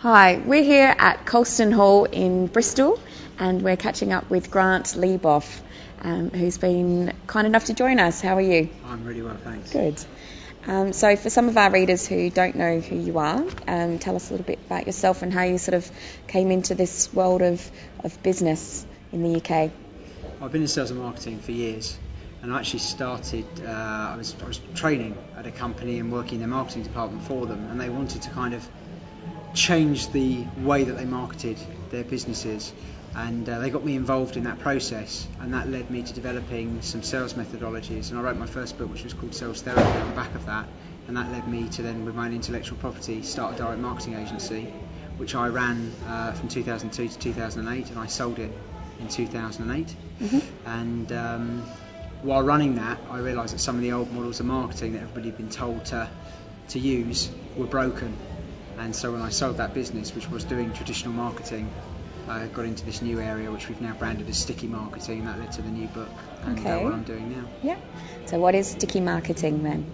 Hi, we're here at Colston Hall in Bristol and we're catching up with Grant Leboff, who's been kind enough to join us. How are you? I'm really well, thanks. Good. So for some of our readers who don't know who you are, tell us a little bit about yourself and how you sort of came into this world of business in the UK. I've been in sales and marketing for years, and I actually started, I was training at a company and working in the marketing department for them, and they wanted to kind of change the way that they marketed their businesses, and they got me involved in that process, and that led me to developing some sales methodologies, and I wrote my first book, which was called Sales Therapy, on the back of that, and that led me to then, with my own intellectual property, start a direct marketing agency, which I ran from 2002 to 2008, and I sold it in 2008. And while running that, I realised that some of the old models of marketing that everybody had been told to use were broken. And so when I sold that business, which was doing traditional marketing, I got into this new area, which we've now branded as sticky marketing, and that led to the new book and what I'm doing now. Yeah. So what is sticky marketing then?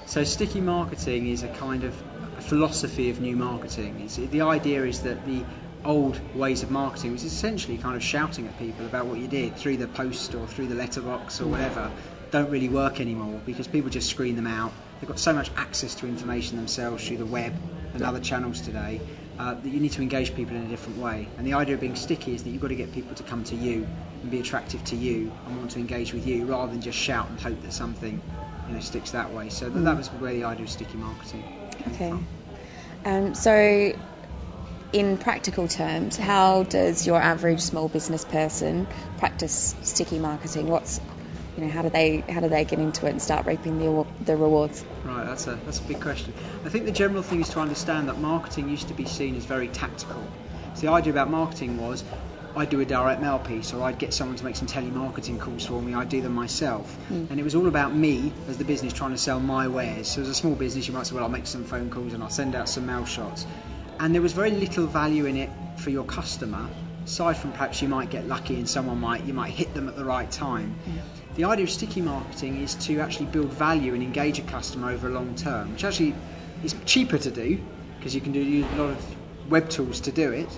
So sticky marketing is a kind of a philosophy of new marketing. The idea is that the old ways of marketing was essentially kind of shouting at people about what you did through the post or through the letterbox or whatever, don't really work anymore because people just screen them out. They've got so much access to information themselves through the web and other channels today that you need to engage people in a different way. And the idea of being sticky is that you've got to get people to come to you and be attractive to you and want to engage with you rather than just shout and hope that something sticks that way. So that was where the idea of sticky marketing came from. So in practical terms, how does your average small business person practice sticky marketing? How do they get into it and start reaping the rewards? Right, that's a big question. I think the general thing is to understand that marketing used to be seen as very tactical. So the idea about marketing was, I'd do a direct mail piece, or I'd get someone to make some telemarketing calls for me, I'd do them myself. And it was all about me as the business trying to sell my wares. So as a small business, you might say, well, I'll make some phone calls and I'll send out some mail shots. And there was very little value in it for your customer, aside from perhaps you might get lucky and you might hit them at the right time. The idea of sticky marketing is to actually build value and engage a customer over a long term, which actually is cheaper to do because you can use a lot of web tools to do it,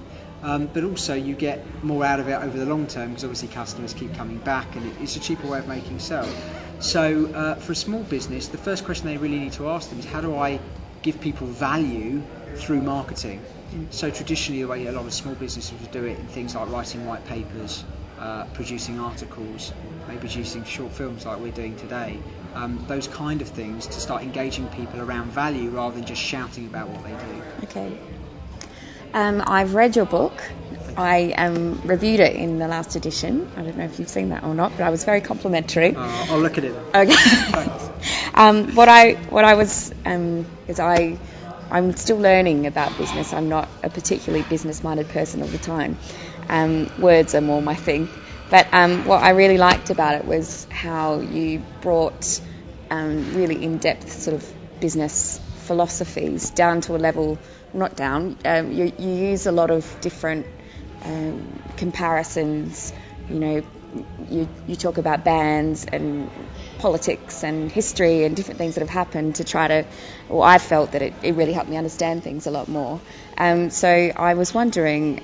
but also you get more out of it over the long term because obviously customers keep coming back and it's a cheaper way of making sales. So for a small business, the first question they really need to ask them is, how do I give people value through marketing? So traditionally, the way a lot of small businesses would do it in things like writing white papers, producing articles, maybe producing short films like we're doing today, those kind of things to start engaging people around value rather than just shouting about what they do. Okay. I've read your book. I reviewed it in the last edition. I don't know if you've seen that or not, but I was very complimentary. I'll look at it. Okay. What I was is I'm still learning about business. I'm not a particularly business-minded person all the time. Words are more my thing. But what I really liked about it was how you brought really in-depth sort of business philosophies down to a level, not down, you use a lot of different comparisons. You talk about bands and politics and history and different things that have happened to try to, I felt that it really helped me understand things a lot more. So I was wondering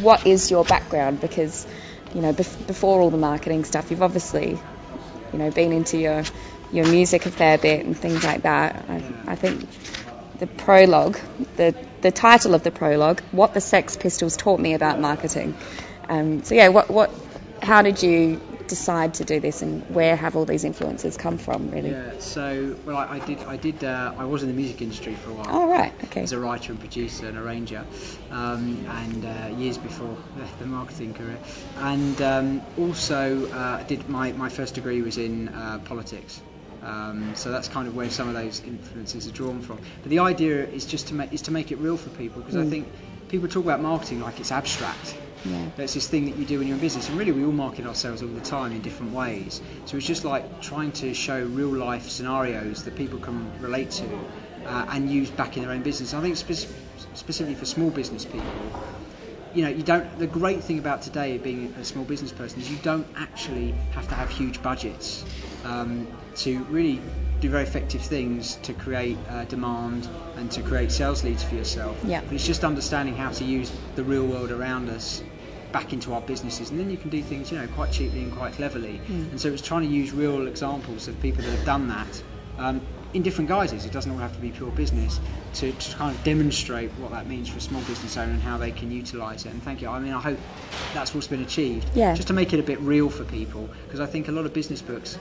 what is your background? Because, before all the marketing stuff, you've obviously, been into your music a fair bit and things like that. I think the prologue, the title of the prologue, What the Sex Pistols Taught Me About Marketing. How did you decide to do this, and where have all these influences come from, really? Yeah, so I was in the music industry for a while. Oh, right, okay. As a writer and producer and arranger, and years before the marketing career, and also did my first degree was in politics. So that's kind of where some of those influences are drawn from. But the idea is just to make it real for people, because I think people talk about marketing like it's abstract. Yeah. It's this thing that you do in your business, and really we all market ourselves all the time in different ways. So it's just like trying to show real life scenarios that people can relate to and use back in their own business. I think specifically for small business people, you don't. The great thing about today being a small business person is you don't actually have to have huge budgets to really do very effective things to create demand and to create sales leads for yourself. Yeah. But it's just understanding how to use the real world around us back into our businesses, and then you can do things, quite cheaply and quite cleverly. And so it's trying to use real examples of people that have done that in different guises. It doesn't all have to be pure business, to kind of demonstrate what that means for a small business owner and how they can utilise it. And thank you. I mean, I hope that's what's been achieved. Yeah. Just to make it a bit real for people, because I think a lot of business books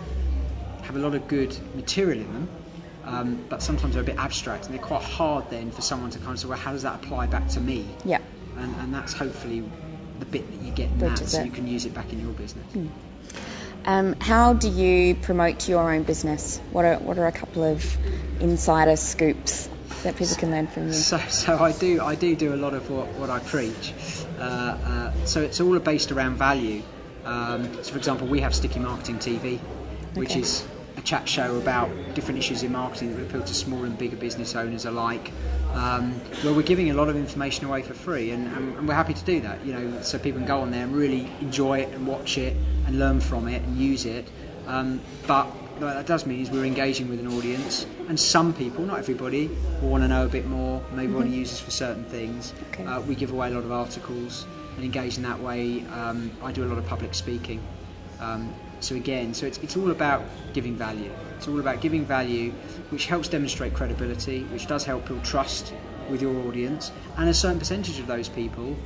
have a lot of good material in them, but sometimes they're a bit abstract, and they're quite hard then for someone to kind of say, well, how does that apply back to me? Yeah. And that's hopefully the bit that you get in that, so you can use it back in your business. How do you promote your own business? What are a couple of insider scoops that people can learn from you? So I do a lot of what I preach. So it's all based around value. So for example, we have Sticky Marketing TV, which is a chat show about different issues in marketing that appeal to small and bigger business owners alike, where we're giving a lot of information away for free, and we're happy to do that, so people can go on there and really enjoy it and watch it and learn from it and use it. But what that does mean is we're engaging with an audience, and some people, not everybody, will want to know a bit more, maybe want to use us for certain things. We give away a lot of articles and engage in that way. I do a lot of public speaking. So it's all about giving value. It's all about giving value, which helps demonstrate credibility, which does help build trust with your audience, and a certain percentage of those people